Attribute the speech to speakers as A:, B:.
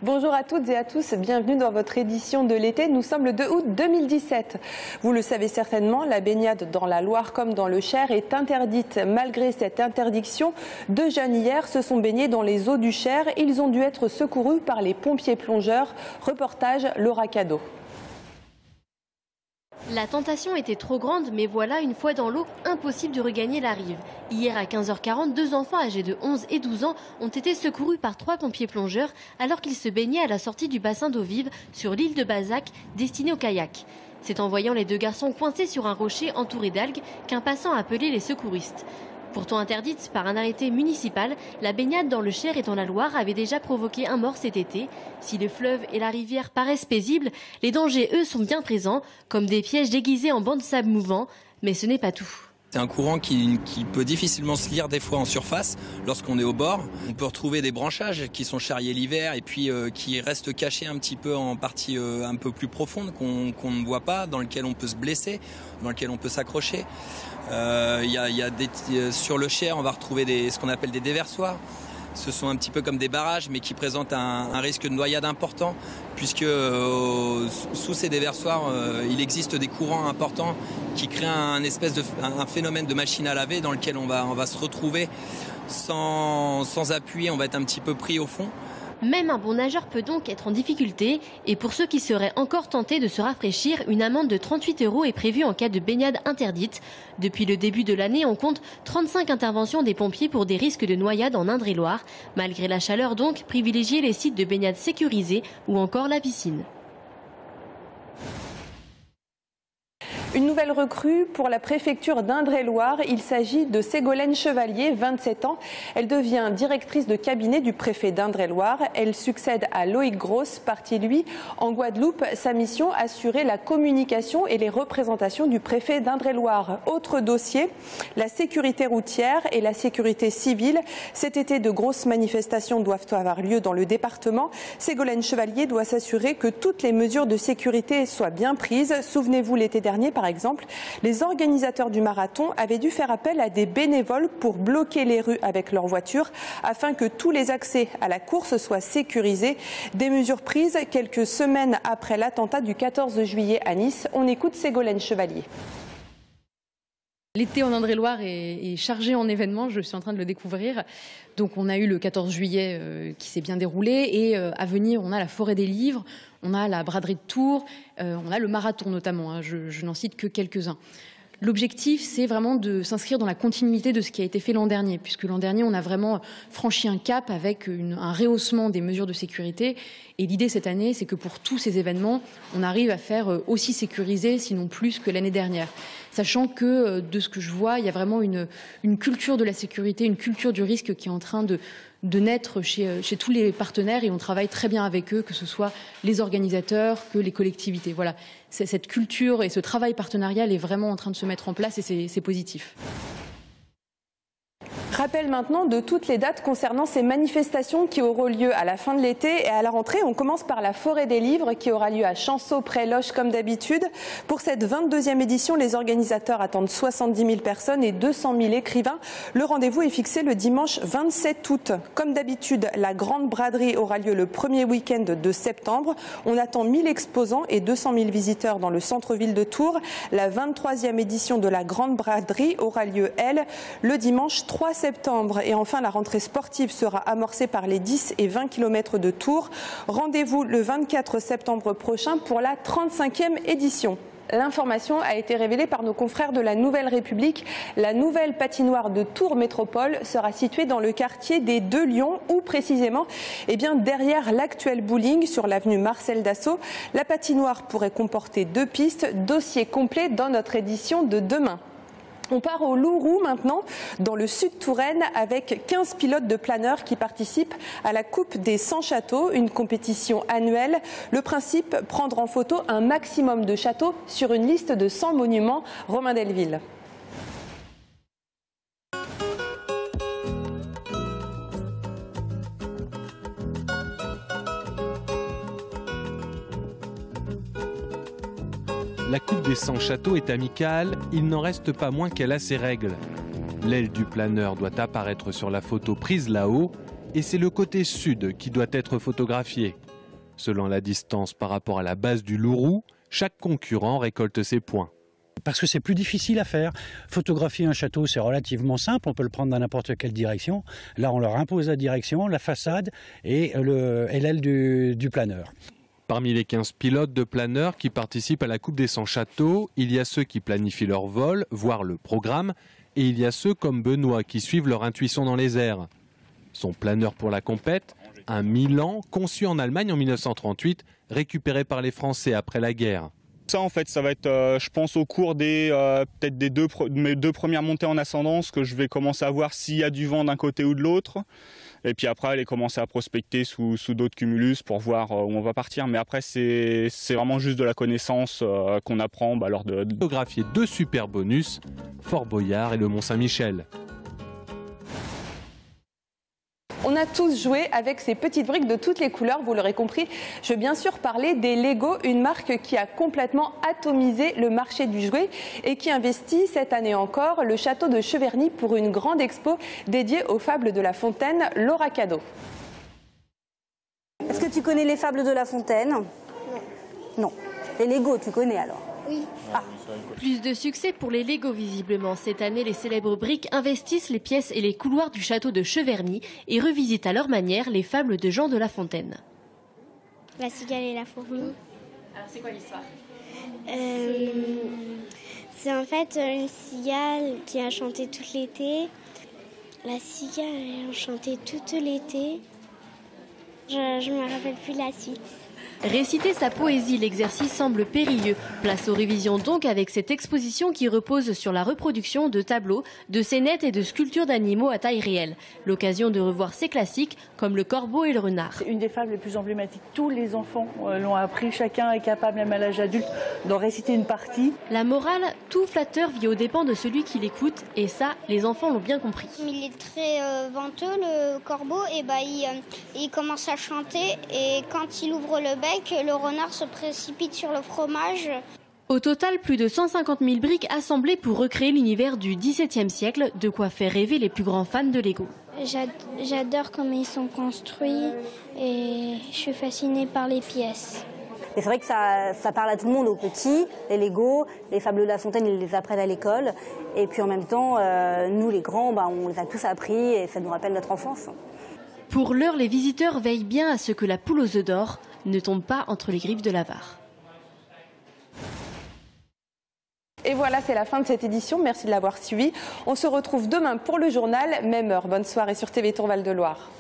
A: Bonjour à toutes et à tous, bienvenue dans votre édition de l'été. Nous sommes le 2 août 2017. Vous le savez certainement, la baignade dans la Loire comme dans le Cher est interdite. Malgré cette interdiction, 2 jeunes hier se sont baignés dans les eaux du Cher. Ils ont dû être secourus par les pompiers plongeurs. Reportage Laura Cadeau.
B: La tentation était trop grande, mais voilà, une fois dans l'eau, impossible de regagner la rive. Hier à 15h40, 2 enfants âgés de 11 et 12 ans ont été secourus par 3 pompiers plongeurs alors qu'ils se baignaient à la sortie du bassin d'eau vive sur l'île de Bazac, destinée au kayak. C'est en voyant les 2 garçons coincés sur un rocher entouré d'algues qu'un passant a appelé les secouristes. Pourtant interdite par un arrêté municipal, la baignade dans le Cher et dans la Loire avait déjà provoqué un mort cet été. Si le fleuve et la rivière paraissent paisibles, les dangers, eux, sont bien présents, comme des pièges déguisés en bancs de sable mouvants. Mais ce n'est pas tout.
C: C'est un courant qui peut difficilement se lire des fois en surface lorsqu'on est au bord. On peut retrouver des branchages qui sont charriés l'hiver et puis qui restent cachés un petit peu en partie un peu plus profonde qu'on ne voit pas, dans lequel on peut se blesser, dans lequel on peut s'accrocher. Sur le Cher, on va retrouver ce qu'on appelle des déversoirs. Ce sont un petit peu comme des barrages, mais qui présentent un risque de noyade important, puisque sous ces déversoirs, il existe des courants importants qui créent un phénomène de machine à laver dans lequel on va se retrouver sans appui, on va être un petit peu pris au fond.
B: Même un bon nageur peut donc être en difficulté. Et pour ceux qui seraient encore tentés de se rafraîchir, une amende de 38 € est prévue en cas de baignade interdite. Depuis le début de l'année, on compte 35 interventions des pompiers pour des risques de noyade en Indre-et-Loire. Malgré la chaleur donc, privilégier les sites de baignade sécurisés ou encore la piscine.
A: Une nouvelle recrue pour la préfecture d'Indre-et-Loire. Il s'agit de Ségolène Chevalier, 27 ans. Elle devient directrice de cabinet du préfet d'Indre-et-Loire. Elle succède à Loïc Grosse, parti lui en Guadeloupe. Sa mission, assurer la communication et les représentations du préfet d'Indre-et-Loire. Autre dossier, la sécurité routière et la sécurité civile. Cet été, de grosses manifestations doivent avoir lieu dans le département. Ségolène Chevalier doit s'assurer que toutes les mesures de sécurité soient bien prises. Souvenez-vous, l'été dernier, par exemple, les organisateurs du marathon avaient dû faire appel à des bénévoles pour bloquer les rues avec leurs voitures afin que tous les accès à la course soient sécurisés. Des mesures prises quelques semaines après l'attentat du 14 juillet à Nice. On écoute Ségolène Chevalier.
D: L'été en Indre-et-Loire est chargé en événements, je suis en train de le découvrir. Donc on a eu le 14 juillet qui s'est bien déroulé et à venir on a la Forêt des Livres, on a la braderie de Tours, on a le marathon notamment, je n'en cite que quelques-uns. L'objectif, c'est vraiment de s'inscrire dans la continuité de ce qui a été fait l'an dernier, puisque l'an dernier, on a vraiment franchi un cap avec un rehaussement des mesures de sécurité. Et l'idée cette année, c'est que pour tous ces événements, on arrive à faire aussi sécurisé, sinon plus que l'année dernière. Sachant que, de ce que je vois, il y a vraiment une culture de la sécurité, une culture du risque qui est en train de naître chez tous les partenaires et on travaille très bien avec eux, que ce soit les organisateurs, que les collectivités. Voilà, cette culture et ce travail partenarial est vraiment en train de se mettre en place et c'est positif.
A: Rappel maintenant de toutes les dates concernant ces manifestations qui auront lieu à la fin de l'été et à la rentrée. On commence par la Forêt des Livres qui aura lieu à Chanceau-près-Loches comme d'habitude. Pour cette 22e édition, les organisateurs attendent 70 000 personnes et 200 000 écrivains. Le rendez-vous est fixé le dimanche 27 août. Comme d'habitude, la Grande Braderie aura lieu le premier week-end de septembre. On attend 1000 exposants et 200 000 visiteurs dans le centre-ville de Tours. La 23e édition de la Grande Braderie aura lieu, elle, le dimanche 3 septembre. Et enfin, la rentrée sportive sera amorcée par les 10 et 20 km de Tours. Rendez-vous le 24 septembre prochain pour la 35e édition. L'information a été révélée par nos confrères de la Nouvelle République. La nouvelle patinoire de Tours Métropole sera située dans le quartier des Deux Lions, ou précisément derrière l'actuel bowling sur l'avenue Marcel Dassault. La patinoire pourrait comporter 2 pistes. Dossier complet dans notre édition de demain. On part au Louroux maintenant, dans le sud Touraine, avec 15 pilotes de planeurs qui participent à la Coupe des 100 châteaux, une compétition annuelle. Le principe, prendre en photo un maximum de châteaux sur une liste de 100 monuments. Romain Delville.
E: La Coupe des 100 châteaux est amicale, il n'en reste pas moins qu'elle a ses règles. L'aile du planeur doit apparaître sur la photo prise là-haut et c'est le côté sud qui doit être photographié. Selon la distance par rapport à la base du Lourou, chaque concurrent récolte ses points.
F: Parce que c'est plus difficile à faire. Photographier un château, c'est relativement simple, on peut le prendre dans n'importe quelle direction. Là, on leur impose la direction, la façade et l'aile du planeur.
E: Parmi les 15 pilotes de planeurs qui participent à la Coupe des 100 châteaux, il y a ceux qui planifient leur vol, voire le programme, et il y a ceux comme Benoît qui suivent leur intuition dans les airs. Son planeur pour la compète, un Milan conçu en Allemagne en 1938, récupéré par les Français après la guerre.
G: Ça en fait, ça va être, je pense, au cours peut-être mes deux premières montées en ascendance que je vais commencer à voir s'il y a du vent d'un côté ou de l'autre. Et puis après, aller commencer à prospecter sous d'autres cumulus pour voir où on va partir. Mais après, c'est vraiment juste de la connaissance qu'on apprend lors de...
E: Photographier 2 super bonus, Fort Boyard et le Mont Saint-Michel.
A: On a tous joué avec ces petites briques de toutes les couleurs, vous l'aurez compris. Je veux bien sûr parler des Lego, une marque qui a complètement atomisé le marché du jouet et qui investit cette année encore le château de Cheverny pour une grande expo dédiée aux fables de La Fontaine. Laura Cadeau.
H: Est-ce que tu connais les fables de La Fontaine? Non. Non. Les Lego, tu connais alors?
B: Oui. Ah. Plus de succès pour les Lego visiblement. Cette année, les célèbres briques investissent les pièces et les couloirs du château de Cheverny et revisitent à leur manière les fables de Jean de La Fontaine.
I: La cigale et la fourmi.
B: Alors c'est quoi l'histoire?
I: C'est en fait une cigale qui a chanté tout l'été. La cigale elle a chanté tout l'été. Je ne me rappelle plus la suite.
B: Réciter sa poésie, l'exercice semble périlleux. Place aux révisions donc avec cette exposition qui repose sur la reproduction de tableaux, de scénettes et de sculptures d'animaux à taille réelle. L'occasion de revoir ces classiques comme le corbeau et le renard.
J: C'est une des fables les plus emblématiques. Tous les enfants l'ont appris. Chacun est capable, même à l'âge adulte, d'en réciter une partie.
B: La morale, tout flatteur vit aux dépens de celui qui l'écoute. Et ça, les enfants l'ont bien compris.
I: Il est très venteux, le corbeau. Et il commence à chanter. Et quand il ouvre le bec, le renard se précipite sur le fromage.
B: Au total, plus de 150 000 briques assemblées pour recréer l'univers du XVIIe siècle, de quoi faire rêver les plus grands fans de Lego.
I: J'adore comment ils sont construits et je suis fascinée par les pièces.
H: Et c'est vrai que ça parle à tout le monde, aux petits, les Lego, les fables de La Fontaine, ils les apprennent à l'école. Et puis en même temps, nous les grands, on les a tous appris et ça nous rappelle notre enfance.
B: Pour l'heure, les visiteurs veillent bien à ce que la poule aux œufs d'or ne tombe pas entre les griffes de l'avare.
A: Et voilà, c'est la fin de cette édition. Merci de l'avoir suivi. On se retrouve demain pour le journal, même heure. Bonne soirée sur TV Tour Val de Loire.